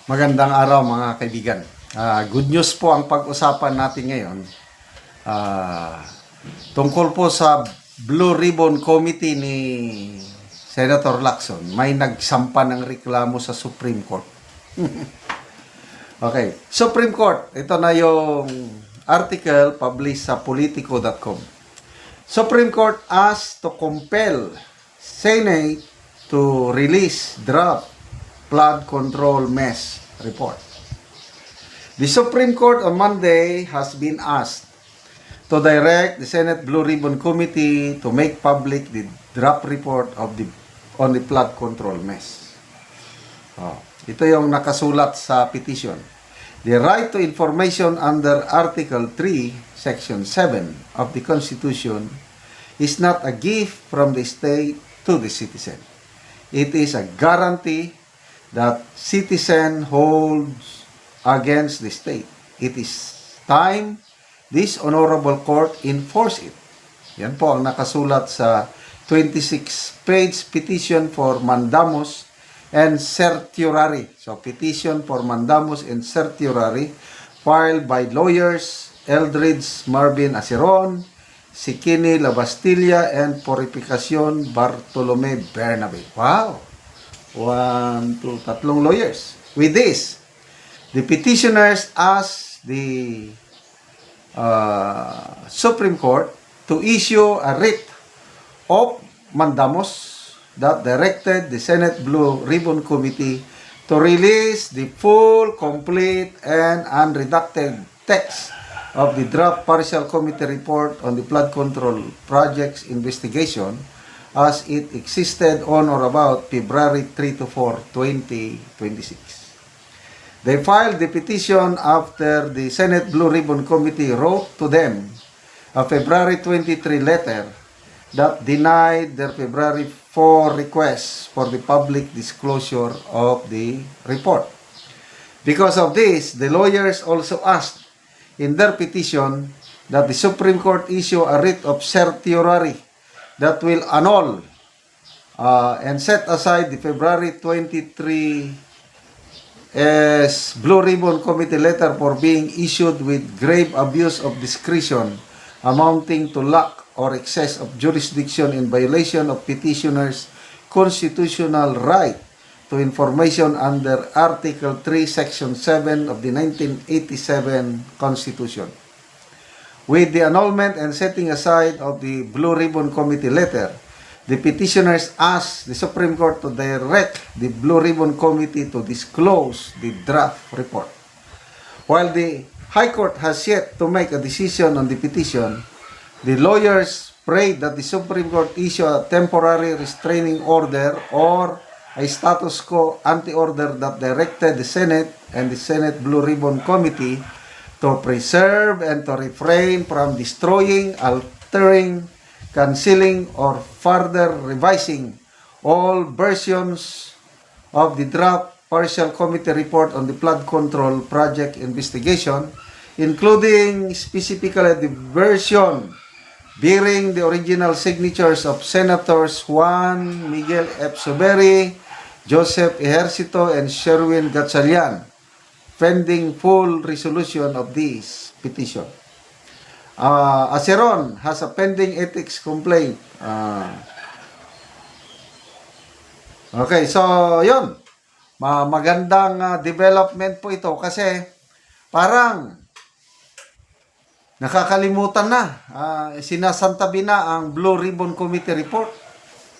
Magandang araw mga kaibigan. Good news po ang pag-usapan natin ngayon. Tungkol po sa Blue Ribbon Committee ni Senator Lacson. May nagsampa ng reklamo sa Supreme Court. Okay, Supreme Court. Ito na yung article published sa politico.com. Supreme Court asked to compel Senate to release draft flood control mess report. The Supreme Court on Monday has been asked to direct the Senate Blue Ribbon Committee to make public the draft report on the flood control mess. Ito yung nakasulat sa petition. The right to information under Article 3, Section 7 of the Constitution is not a gift from the state to the citizen. It is a guarantee that citizen holds against the state. It is time this honorable court enforce it. Yan po ang nakasulat sa 26-page petition for mandamus and certiorari. So, petition for mandamus and certiorari filed by lawyers Eldridge Marvin Aceron, Sikini Labastilla, and Purificación Bartolome Bernabe. Wow! 1, 2, 3 lawyers. With this, the petitioners asked the Supreme Court to issue a writ of mandamus that directed the Senate Blue Ribbon Committee to release the full, complete, and unredacted text of the draft partial committee report on the flood control project's investigation as it existed on or about February 3 to 4, 2026. They filed the petition after the Senate Blue Ribbon Committee wrote to them a February 23 letter that denied their February 4 request for the public disclosure of the report. Because of this, the lawyers also asked in their petition that the Supreme Court issue a writ of certiorari that will annul and set aside the February 23 as Blue Ribbon Committee letter for being issued with grave abuse of discretion amounting to lack or excess of jurisdiction in violation of petitioners' constitutional right to information under Article 3, Section 7 of the 1987 Constitution. With the annulment and setting aside of the Blue Ribbon Committee letter, the petitioners asked the Supreme Court to direct the Blue Ribbon Committee to disclose the draft report. While the High Court has yet to make a decision on the petition, the lawyers prayed that the Supreme Court issue a temporary restraining order or a status quo anti-order that directed the Senate and the Senate Blue Ribbon Committee to preserve and to refrain from destroying, altering, canceling, or further revising all versions of the draft partial committee report on the flood control project investigation, including specifically the version bearing the original signatures of Senators Juan Miguel F. Suberi, Joseph Ejercito, and Sherwin Gatchalian, pending full resolution of this petition. Aceron has a pending ethics complaint. Okay, so yun. Magandang development po ito kasi parang nakakalimutan na. Sinasantabi na ang Blue Ribbon Committee report.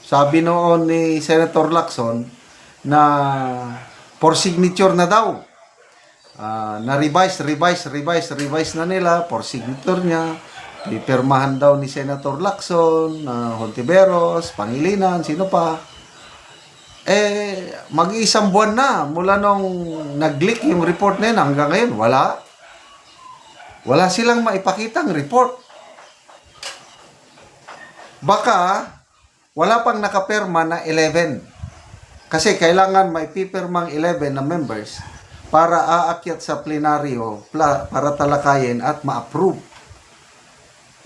Sabi noon ni Senator Lacson na for signature na daw. Na-revise na nila for signature niya. Pipirmahan daw ni Senator Lacson, Hontiveros, Pangilinan, sino pa. Mag-iisang buwan na mula nung nag-leak yung report na yun hanggang ngayon. Wala silang maipakitang report. Baka wala pang nakapirma na 11. Kasi kailangan may pipirmang 11 na members para aakyat sa plenaryo para talakayin at ma-approve.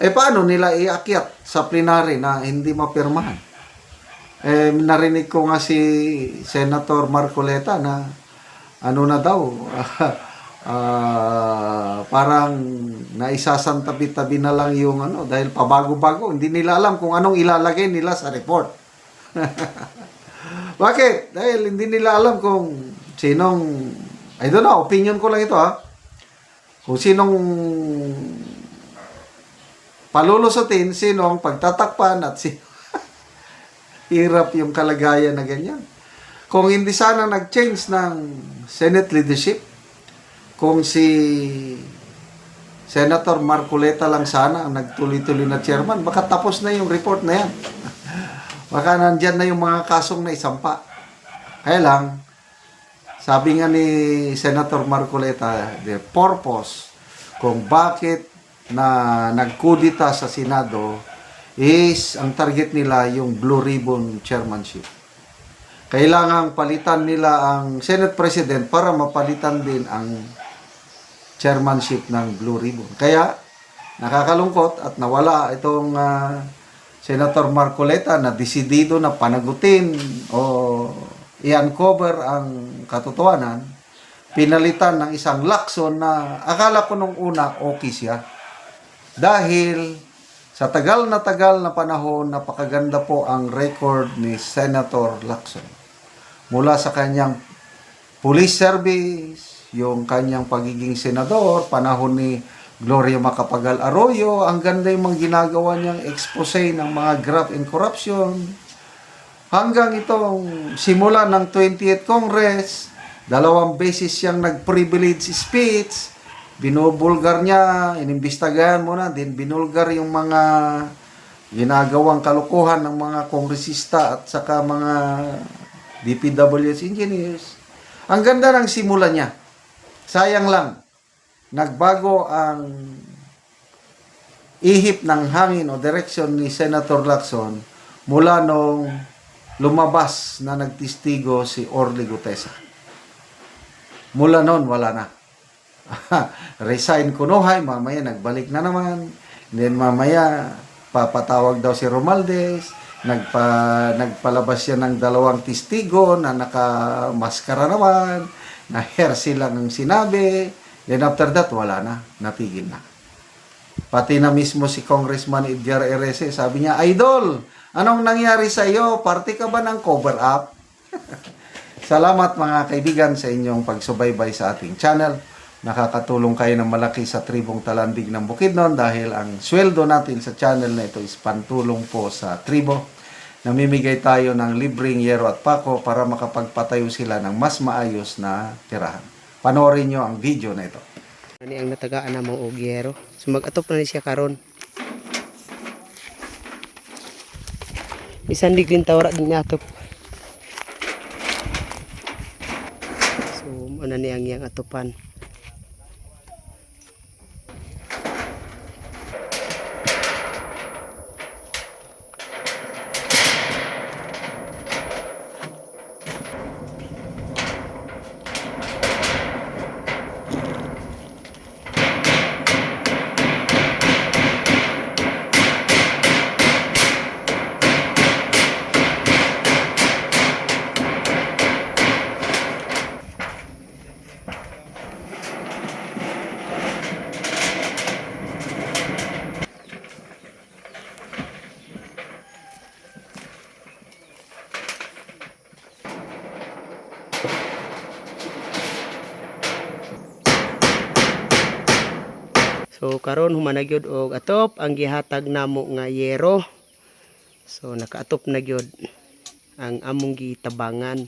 Paano nila iakyat sa plenary na hindi mapirmahan? Narinig ko nga si Senator Marcoleta na ano na daw, parang naisasantabi-tabi na lang yung ano, dahil pabago-bago, hindi nila alam kung anong ilalagay nila sa report. Bakit? Dahil hindi nila alam kung sinong, I don't know, opinion ko lang ito kung sinong palulusutin, sinong pagtatakpan at hirap yung kalagayan na ganyan. Kung hindi sana nag-change ng Senate leadership, kung si Senator Marcoleta lang sana ang nagtuloy-tuloy na chairman, baka tapos na yung report na yan. Baka nandyan na yung mga kasong na isampa. Kaya lang, sabi nga ni Senator Marcoleta, the purpose kung bakit na nagkudita sa Senado is ang target nila yung Blue Ribbon Chairmanship. Kailangang palitan nila ang Senate President para mapalitan din ang chairmanship ng Blue Ribbon. Kaya nakakalungkot at nawala itong Senator Marcoleta na desidido na panagutin o i-uncover ang katotohanan, pinalitan ng isang Lacson na akala ko nung una okay siya. Dahil sa tagal na panahon, napakaganda po ang record ni Senator Lacson. Mula sa kanyang police service, yung kanyang pagiging senador, panahon ni Gloria Macapagal Arroyo, ang ganda yung mga ginagawa niyang expose ng mga graft and corruption. Hanggang itong simula ng 20th Congress, 2 beses siyang nag-privilege speech, binubulgar niya, inimbestagahan muna, din binulgar yung mga ginagawang kalukuhan ng mga kongresista at saka mga DPWH engineers. Ang ganda ng simula niya. Sayang lang, nagbago ang ihip ng hangin o direksyon ni Senator Lacson mula nung lumabas na nagtistigo si Orly Gutesa. Mula noon, wala na. Resign kunuhay, mamaya nagbalik na naman. Then mamaya, papatawag daw si Romualdez. Nagpalabas siya ng 2 testigo na nakamaskara naman, na hearsay lang ang sinabi. Then after that, wala na. Natigil na. Pati na mismo si Congressman Edgar Erese, sabi niya, Idol, anong nangyari sa iyo? Parte ka ba ng cover up? Salamat mga kaibigan sa inyong pagsubaybay sa ating channel. Nakakatulong kayo ng malaki sa tribong Talandig ng Bukidnon dahil ang sweldo natin sa channel na ito is pantulong po sa tribo. Namimigay tayo ng libreng yero at pako para makapagpatayo sila ng mas maayos na tirahan. Panoorin nyo ang video na ito. Ani ang natagaan na mong ogyero. So mag-atop na ni siya karon. Bisan di din tawra din atop. So ano ni ang iyang atopan. So karon humanag gyud og atop ang gihatag namo nga yero. So nakaatop na gyud ang among gitabangan.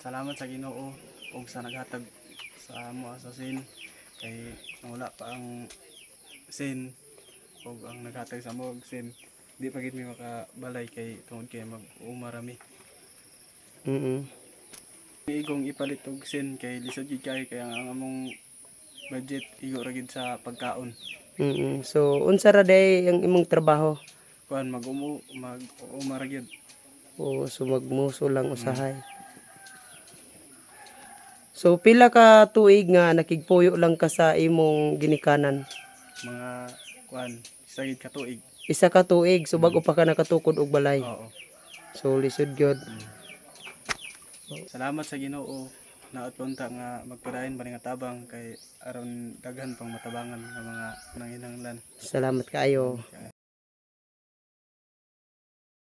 Salamat sa Ginoo ug sa naghatag sa amo asasin kay wala pa ang sin ug ang naghatag sa mo og sin di pa gid mi makabalay kay tungod kay mag-umarami. Igong ipalit og sin kay lisod gid kay ang among budget igo ra gid sa pagkaon. So unsa ra day ang imong trabaho? Kuan mag-umara gyud. O so magmuso lang usahay. So pila ka tuig nga nakigpuyo lang ka sa imong ginikanan? Mga kuan isa gid ka tuig. Isa ka tuig so bago pa ka nakatukod og balay. Oo. So lisod gyud. Salamat sa Ginoo naot punta nga magpadayon ba nga tabang kay aron daghan pang matabangan ng mga nanginahanglan. Salamat kaayo.